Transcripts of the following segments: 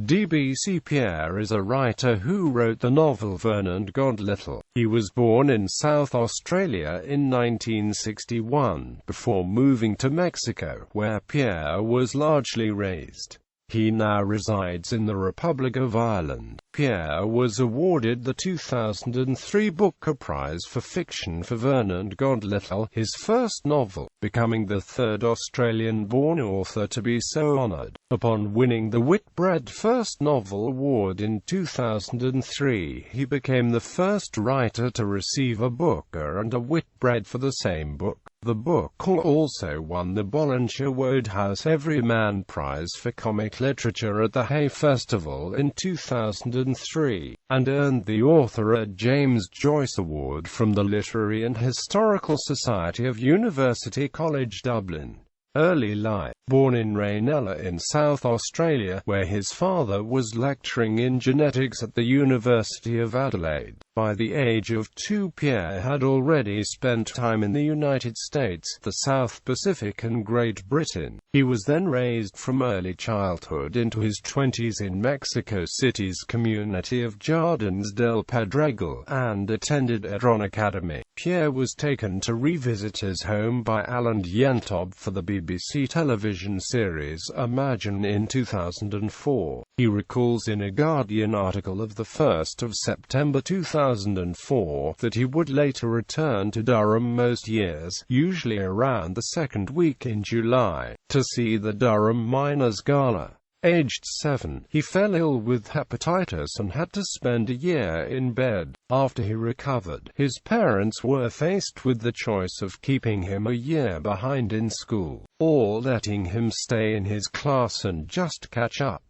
DBC Pierre is a writer who wrote the novel Vernon God Little. He was born in South Australia in 1961, before moving to Mexico, where Pierre was largely raised. He now resides in the Republic of Ireland. Pierre was awarded the 2003 Booker Prize for Fiction for Vernon God Little, his first novel, becoming the third Australian-born author to be so honoured. Upon winning the Whitbread First Novel Award in 2003, he became the first writer to receive a Booker and a Whitbread for the same book. The book also won the Bollinger Wodehouse Everyman Prize for Comic Literature at the Hay Festival in 2003, and earned the author a James Joyce Award from the Literary and Historical Society of University College Dublin. Early life. Born in Rainella in South Australia, where his father was lecturing in genetics at the University of Adelaide. By the age of 2, Pierre had already spent time in the United States, the South Pacific and Great Britain. He was then raised from early childhood into his 20s in Mexico City's community of Jardines del Pedregal, and attended Edron Academy. Pierre was taken to revisit his home by Alan Yentob for the BBC television series Imagine in 2004. He recalls in a Guardian article of 1 September 2004 that he would later return to Durham most years, usually around the second week in July, to see the Durham Miners' Gala. Aged 7, he fell ill with hepatitis and had to spend a year in bed. After he recovered, his parents were faced with the choice of keeping him a year behind in school, or letting him stay in his class and just catch up.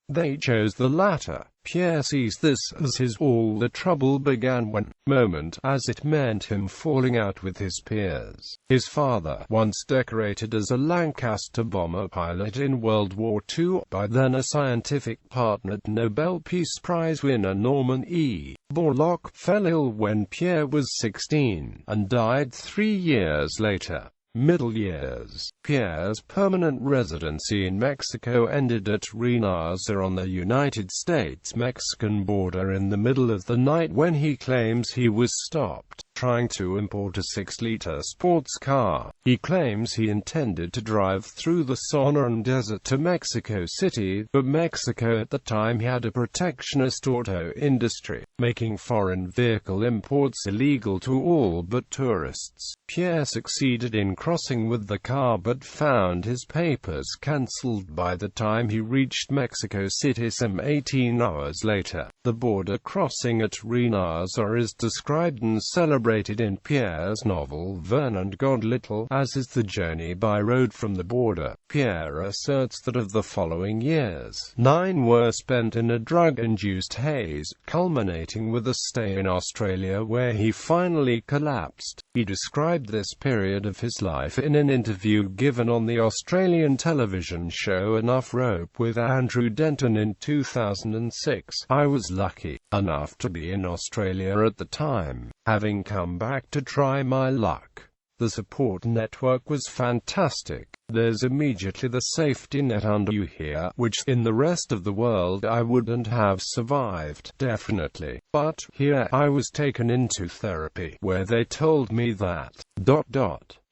They chose the latter. Pierre sees this as his all the trouble began when moment, as it meant him falling out with his peers. His father, once decorated as a Lancaster bomber pilot in World War II by then a scientific partner Nobel Peace Prize winner Norman E. Borlaug, fell ill when Pierre was 16, and died 3 years later. Middle years. Pierre's permanent residency in Mexico ended at Renaza on the United States-Mexican border in the middle of the night when he claims he was stopped trying to import a 6-liter sports car. He claims he intended to drive through the Sonoran Desert to Mexico City, but Mexico at the time had a protectionist auto industry, making foreign vehicle imports illegal to all but tourists. Pierre succeeded in crossing with the car but found his papers cancelled by the time he reached Mexico City some 18 hours later. The border crossing at Renaza is described and celebrated in Pierre's novel Vernon God Little, as is the journey by road from the border. Pierre asserts that of the following years, 9 were spent in a drug-induced haze, culminating with a stay in Australia where he finally collapsed. He described this period of his life in an interview given on the Australian television show Enough Rope with Andrew Denton in 2006. I was lucky enough to be in Australia at the time, having come back to try my luck. The support network was fantastic. There's immediately the safety net under you here, which, in the rest of the world I wouldn't have survived, definitely. But, here, I was taken into therapy, where they told me that,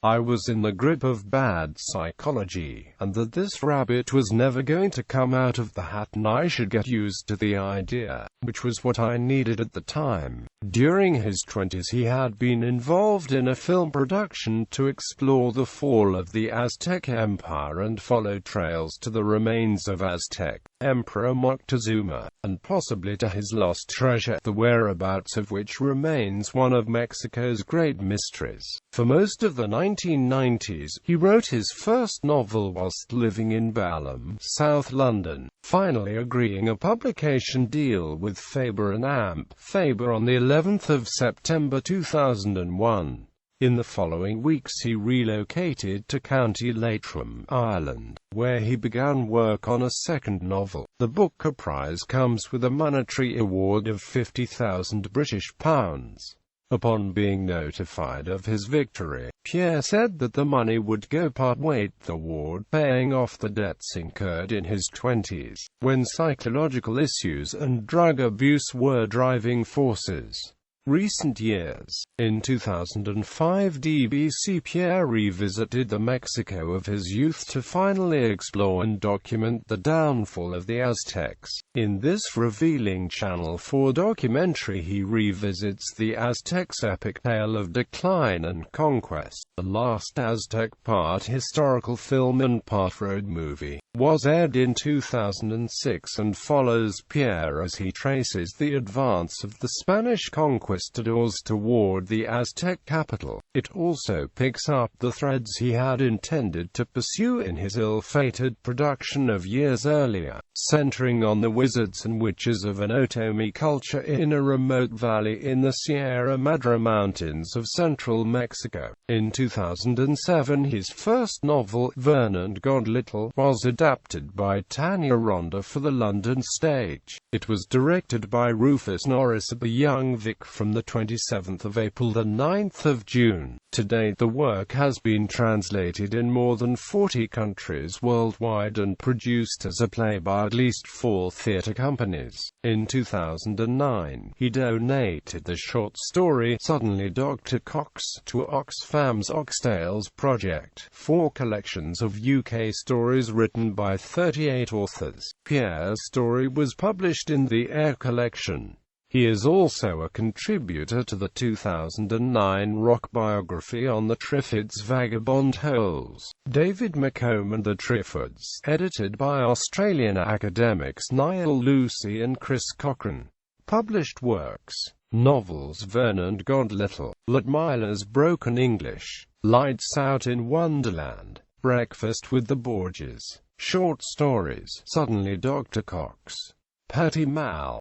I was in the grip of bad psychology, and that this rabbit was never going to come out of the hat and I should get used to the idea, which was what I needed at the time. During his 20s he had been involved in a film production to explore the fall of the Aztec Empire and follow trails to the remains of Aztec Emperor Moctezuma, and possibly to his lost treasure, the whereabouts of which remains one of Mexico's great mysteries. For most of the 1990s, he wrote his first novel whilst living in Balham, South London, finally agreeing a publication deal with Faber and Amp Faber on the 11th of September 2001. In the following weeks he relocated to County Leitrim, Ireland, where he began work on a second novel. The Booker Prize comes with a monetary award of £50,000 British pounds. Upon being notified of his victory, Pierre said that the money would go part way toward paying off the debts incurred in his 20s, when psychological issues and drug abuse were driving forces. Recent years. In 2005, DBC Pierre revisited the Mexico of his youth to finally explore and document the downfall of the Aztecs. In this revealing Channel 4 documentary, he revisits the Aztecs' epic tale of decline and conquest. The Last Aztec, part historical film and part road movie, was aired in 2006 and follows Pierre as he traces the advance of the Spanish conquistadors toward the Aztec capital. It also picks up the threads he had intended to pursue in his ill-fated production of years earlier, centering on the wizards and witches of an Otomi culture in a remote valley in the Sierra Madre Mountains of central Mexico. In 2007, his first novel, Vernon God Little, was adapted by Tanya Ronda for the London stage. It was directed by Rufus Norris at the Young Vic from the 27th of April to the 9th of June. To date, the work has been translated in more than 40 countries worldwide and produced as a play by at least 4 theatre companies. In 2009, he donated the short story Suddenly Dr. Cox to Oxfam's Oxtails project, 4 collections of UK stories written by 38 authors. Pierre's story was published in the Air collection. He is also a contributor to the 2009 rock biography on the Triffids Vagabond Holes, David McComb and the Triffids, edited by Australian academics Niall Lucy and Chris Cochran. Published works: novels Vernon God Little, Lettmiler's Broken English, Lights Out in Wonderland, Breakfast with the Borgias. Short stories: Suddenly Dr. Cox, Patty Mal.